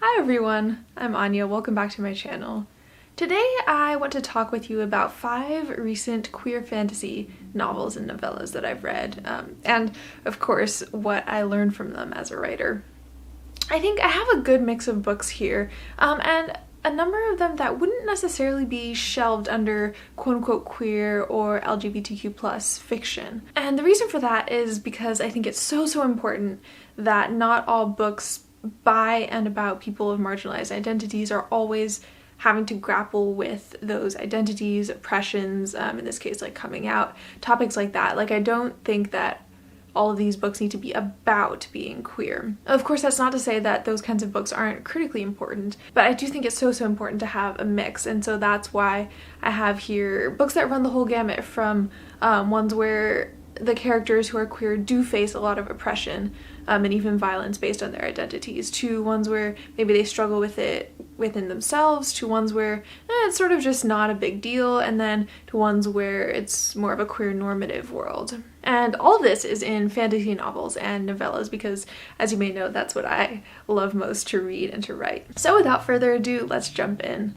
Hi everyone, I'm Anya. Welcome back to my channel. Today I want to talk with you about 5 recent queer fantasy novels and novellas that I've read, and of course what I learned from them as a writer. I think I have a good mix of books here, and a number of them that wouldn't necessarily be shelved under quote-unquote queer or LGBTQ plus fiction. And the reason for that is because I think it's so important that not all books by and about people of marginalized identities are always having to grapple with those identities, oppressions, in this case like coming out, topics like that. Like, I don't think that all of these books need to be about being queer. Of course, that's not to say that those kinds of books aren't critically important, but I do think it's so important to have a mix, and so that's why I have here books that run the whole gamut from ones where the characters who are queer do face a lot of oppression and even violence based on their identities, to ones where maybe they struggle with it within themselves, to ones where it's sort of just not a big deal, and then to ones where it's more of a queer normative world. And all of this is in fantasy novels and novellas because, as you may know, that's what I love most to read and to write. So without further ado, let's jump in.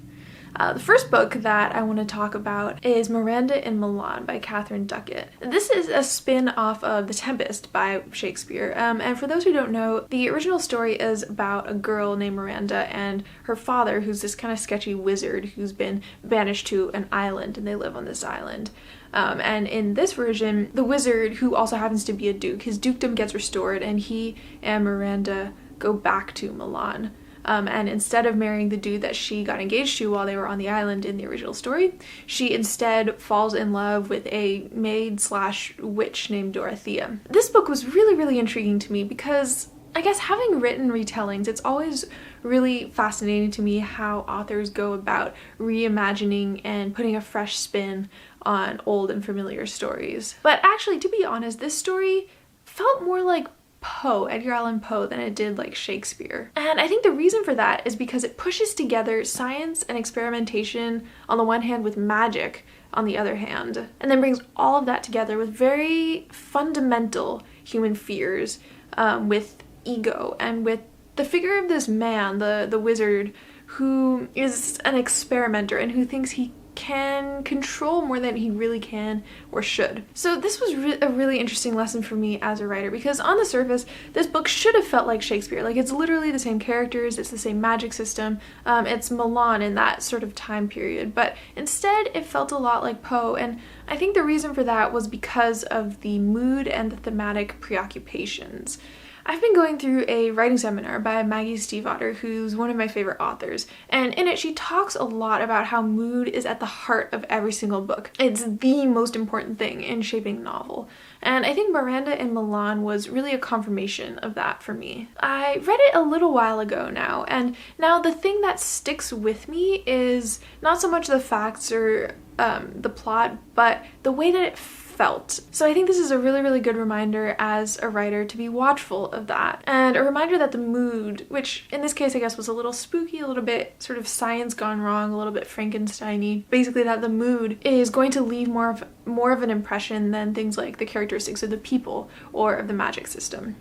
The first book that I want to talk about is Miranda in Milan by Catherine Duckett. This is a spin-off of The Tempest by Shakespeare, and for those who don't know, the original story is about a girl named Miranda and her father, who's this kind of sketchy wizard who's been banished to an island, and they live on this island. And in this version, the wizard, who also happens to be a duke, his dukedom gets restored, and he and Miranda go back to Milan. And instead of marrying the dude that she got engaged to while they were on the island in the original story, she instead falls in love with a maid/witch named Dorothea. This book was really intriguing to me because, I guess, having written retellings, it's always really fascinating to me how authors go about reimagining and putting a fresh spin on old and familiar stories. But actually, to be honest, this story felt more like Edgar Allan Poe, than it did like Shakespeare. And I think the reason for that is because it pushes together science and experimentation on the one hand with magic on the other hand, and then brings all of that together with very fundamental human fears, with ego and with the figure of this man, the wizard, who is an experimenter and who thinks he can control more than he really can or should. So this was a really interesting lesson for me as a writer, because on the surface this book should have felt like Shakespeare. Like, it's literally the same characters, it's the same magic system, it's Milan in that sort of time period, but instead it felt a lot like Poe, and I think the reason for that was because of the mood and the thematic preoccupations. I've been going through a writing seminar by Maggie Stiefvater, who's one of my favorite authors, and in it she talks a lot about how mood is at the heart of every single book. It's the most important thing in shaping a novel, and I think Miranda in Milan was really a confirmation of that for me. I read it a little while ago now, and now the thing that sticks with me is not so much the facts or the plot, but the way that it felt. So I think this is a really good reminder as a writer to be watchful of that, and a reminder that the mood, which in this case I guess was a little spooky, a little bit sort of science gone wrong, a little bit Frankenstein-y, basically that the mood is going to leave more of an impression than things like the characteristics of the people or of the magic system.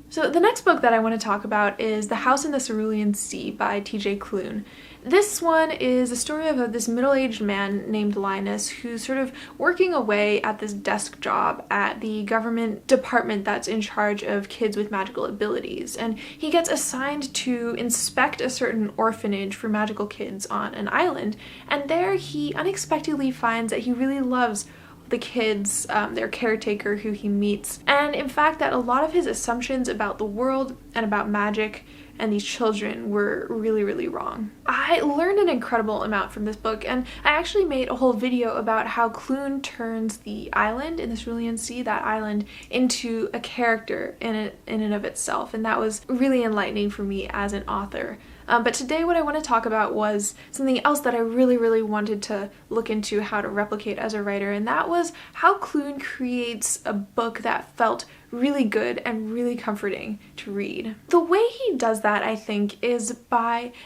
So the next book that I want to talk about is The House in the Cerulean Sea by T.J. Klune. This one is a story of this middle-aged man named Linus who's sort of working away at this desk job at the government department that's in charge of kids with magical abilities, and he gets assigned to inspect a certain orphanage for magical kids on an island, and there he unexpectedly finds that he really loves the kids, their caretaker who he meets, and in fact that a lot of his assumptions about the world and about magic and these children were really wrong. I learned an incredible amount from this book, and I actually made a whole video about how Klune turns the island in the Cerulean Sea, that island, into a character in and of itself, and that was really enlightening for me as an author. But today what I want to talk about was something else that I really wanted to look into how to replicate as a writer, and that was how Klune creates a book that felt really good and really comforting to read. The way he does that, I think, is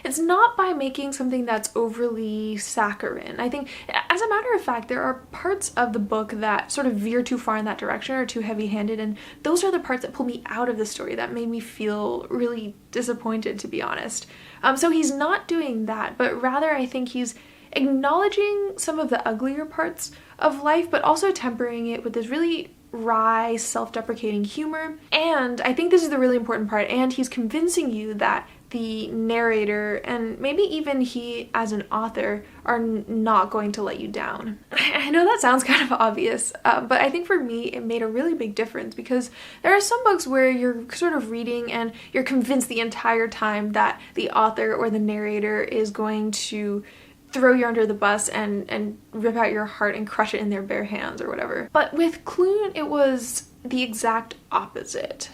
it's not by making something that's overly saccharine. I as a matter of fact, there are parts of the book that sort of veer too far in that direction or too heavy-handed, and those are the parts that pull me out of the story, that made me feel really disappointed, to be honest. So he's not doing that, but rather I think he's acknowledging some of the uglier parts of life, but also tempering it with this really wry, self-deprecating humor. And I think this is the really important part, and he's convincing you that the narrator, and maybe even he as an author, are not going to let you down. I know that sounds kind of obvious, but I think for me it made a really big difference, because there are some books where you're sort of reading and you're convinced the entire time that the author or the narrator is going to throw you under the bus and rip out your heart and crush it in their bare hands or whatever. But with Clune, it was the exact opposite.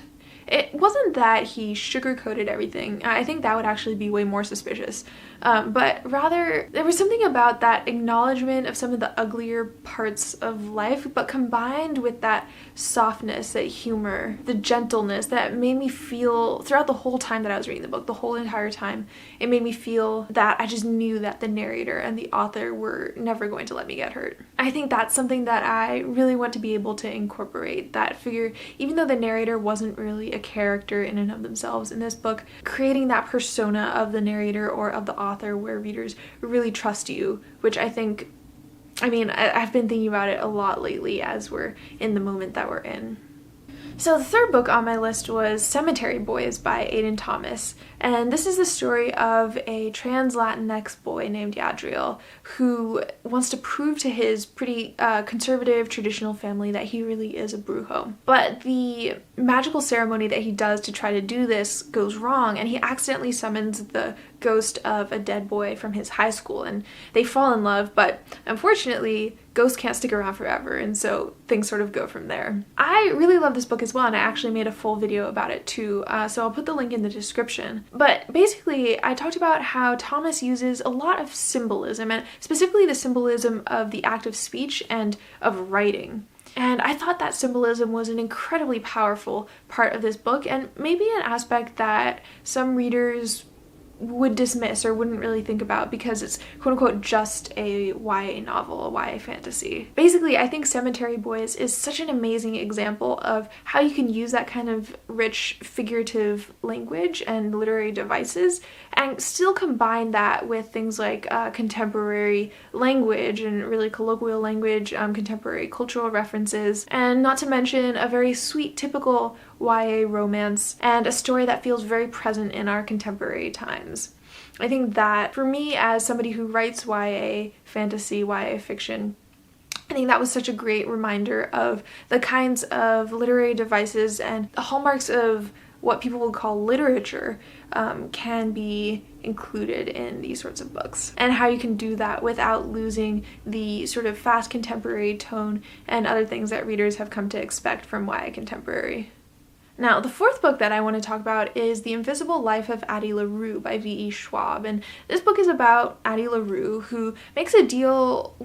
It wasn't that he sugarcoated everything. I think that would actually be way more suspicious. But rather, there was something about that acknowledgement of some of the uglier parts of life, but combined with that softness, that humor, the gentleness that made me feel, throughout the whole time that I was reading the book, the whole entire time, it made me feel that I just knew that the narrator and the author were never going to let me get hurt. I think that's something that I really want to be able to incorporate, that figure, even though the narrator wasn't really a character in and of themselves in this book, creating that persona of the narrator or of the author where readers really trust you, which I think, I've been thinking about it a lot lately as we're in the moment that we're in. So the third book on my list was Cemetery Boys by Aidan Thomas, and this is the story of a trans Latinx boy named Yadriel who wants to prove to his pretty conservative traditional family that he really is a brujo. But the magical ceremony that he does to try to do this goes wrong, and he accidentally summons the ghost of a dead boy from his high school, and they fall in love, but unfortunately ghosts can't stick around forever, and so things sort of go from there. I really love this book as well, and I actually made a full video about it too, so I'll put the link in the description. But basically, I talked about how Thomas uses a lot of symbolism, and specifically the symbolism of the act of speech and of writing. And I thought that symbolism was an incredibly powerful part of this book, and maybe an aspect that some readers would dismiss or wouldn't really think about because it's quote-unquote just a YA novel, a YA fantasy. Basically, I think Cemetery Boys is such an amazing example of how you can use that kind of rich figurative language and literary devices and still combine that with things like contemporary language and really colloquial language, contemporary cultural references, and not to mention a very sweet, typical YA romance and a story that feels very present in our contemporary times. I think that for me, as somebody who writes YA fantasy, YA fiction, I think that was such a great reminder of the kinds of literary devices and the hallmarks of what people would call literature can be included in these sorts of books, and how you can do that without losing the sort of fast contemporary tone and other things that readers have come to expect from YA contemporary. Now, the fourth book that I want to talk about is The Invisible Life of Addie LaRue by V.E. Schwab, and this book is about Addie LaRue, who makes a deal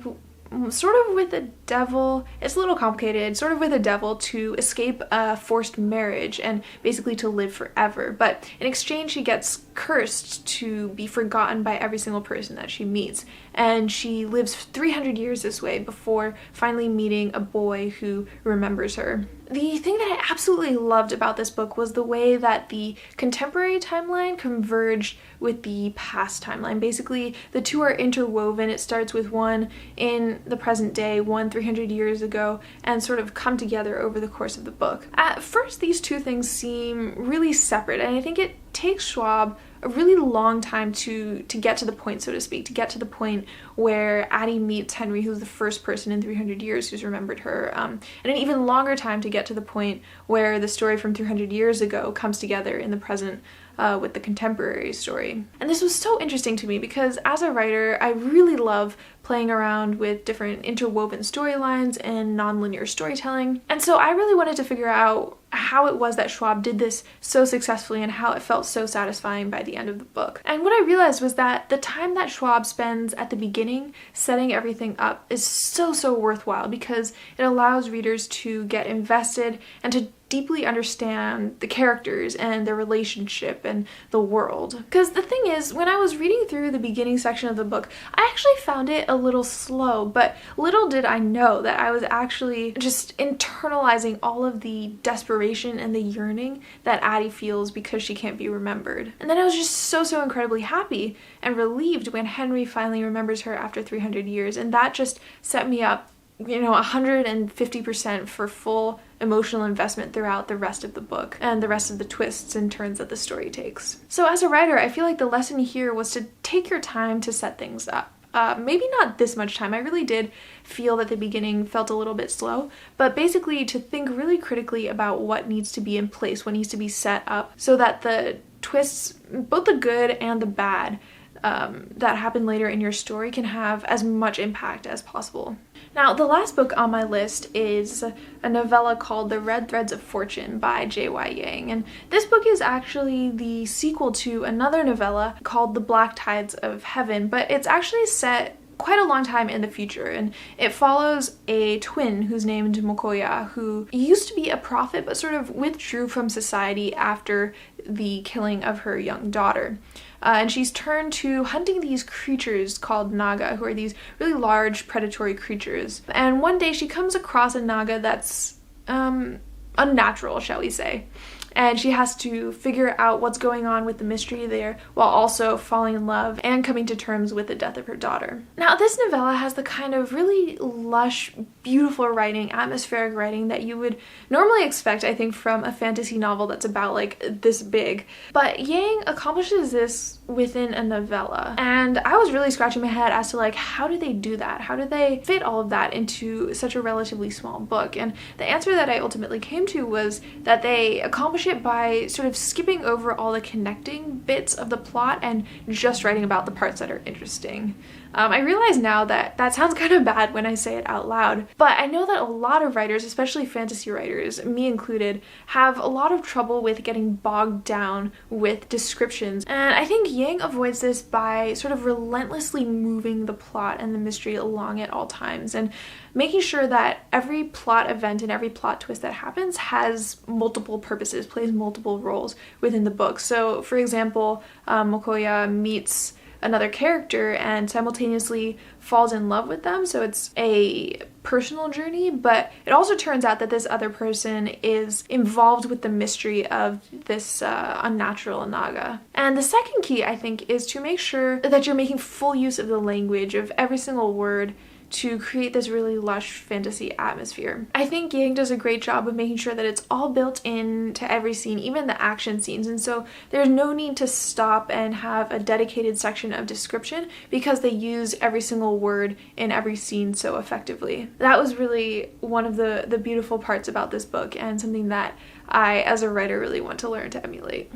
sort of with the devil. It's a little complicated, sort of with a devil to escape a forced marriage and basically to live forever. But in exchange, she gets cursed to be forgotten by every single person that she meets. And she lives 300 years this way before finally meeting a boy who remembers her. The thing that I absolutely loved about this book was the way that the contemporary timeline converged with the past timeline. Basically, the two are interwoven. It starts with one in the present day, one 300 years ago, and sort of come together over the course of the book. At first, these two things seem really separate, and I think it takes Schwab a really long time to get to the point, so to speak, to get to the point where Addie meets Henry, who's the first person in 300 years who's remembered her, and an even longer time to get to the point where the story from 300 years ago comes together in the present with the contemporary story. And this was so interesting to me because as a writer, I really love playing around with different interwoven storylines and nonlinear storytelling. And so I really wanted to figure out how it was that Schwab did this so successfully and how it felt so satisfying by the end of the book. And what I realized was that the time that Schwab spends at the beginning setting everything up is so worthwhile, because it allows readers to get invested and to deeply understand the characters and their relationship and the world. Because the thing is, when I was reading through the beginning section of the book, I actually found it a little slow, but little did I know that I was actually just internalizing all of the desperation and the yearning that Addie feels because she can't be remembered. And then I was just so incredibly happy and relieved when Henry finally remembers her after 300 years, and that just set me up, 150% for full emotional investment throughout the rest of the book and the rest of the twists and turns that the story takes. So as a writer, I feel like the lesson here was to take your time to set things up. Maybe not this much time. I really did feel that the beginning felt a little bit slow, but basically to think really critically about what needs to be in place, what needs to be set up, so that the twists, both the good and the bad, that happen later in your story can have as much impact as possible. Now, the last book on my list is a novella called The Red Threads of Fortune by J.Y. Yang, and this book is actually the sequel to another novella called The Black Tides of Heaven, but it's actually set quite a long time in the future, and it follows a twin who's named Mokoya, who used to be a prophet but sort of withdrew from society after the killing of her young daughter. And she's turned to hunting these creatures called naga, who are these really large predatory creatures. And one day she comes across a naga that's unnatural, shall we say. And she has to figure out what's going on with the mystery there while also falling in love and coming to terms with the death of her daughter. Now, this novella has the kind of really lush, beautiful writing, atmospheric writing that you would normally expect, I think, from a fantasy novel that's about like this big. But Yang accomplishes this within a novella. And I was really scratching my head as to like, how do they do that? How do they fit all of that into such a relatively small book? And the answer that I ultimately came to was that they accomplish it by sort of skipping over all the connecting bits of the plot and just writing about the parts that are interesting. I realize now that that sounds kind of bad when I say it out loud, but I know that a lot of writers, especially fantasy writers, me included, have a lot of trouble with getting bogged down with descriptions. And I think Yang avoids this by sort of relentlessly moving the plot and the mystery along at all times and making sure that every plot event and every plot twist that happens has multiple purposes, plays multiple roles within the book. So, for example, Mokoya meets another character and simultaneously falls in love with them, so it's a personal journey, but it also turns out that this other person is involved with the mystery of this unnatural naga. And the second key, I think, is to make sure that you're making full use of the language of every single word to create this really lush fantasy atmosphere. I think Yang does a great job of making sure that it's all built into every scene, even the action scenes, and so there's no need to stop and have a dedicated section of description because they use every single word in every scene so effectively. That was really one of the beautiful parts about this book and something that I, as a writer, really want to learn to emulate.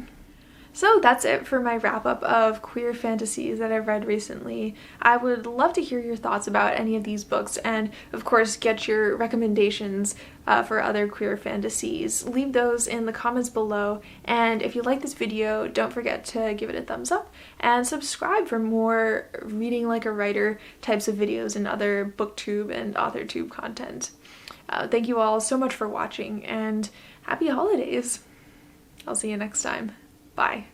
So that's it for my wrap-up of queer fantasies that I've read recently. I would love to hear your thoughts about any of these books and, of course, get your recommendations for other queer fantasies. Leave those in the comments below, and if you like this video, don't forget to give it a thumbs up and subscribe for more reading like a writer types of videos and other booktube and authortube content. Thank you all so much for watching, and happy holidays! I'll see you next time. Bye.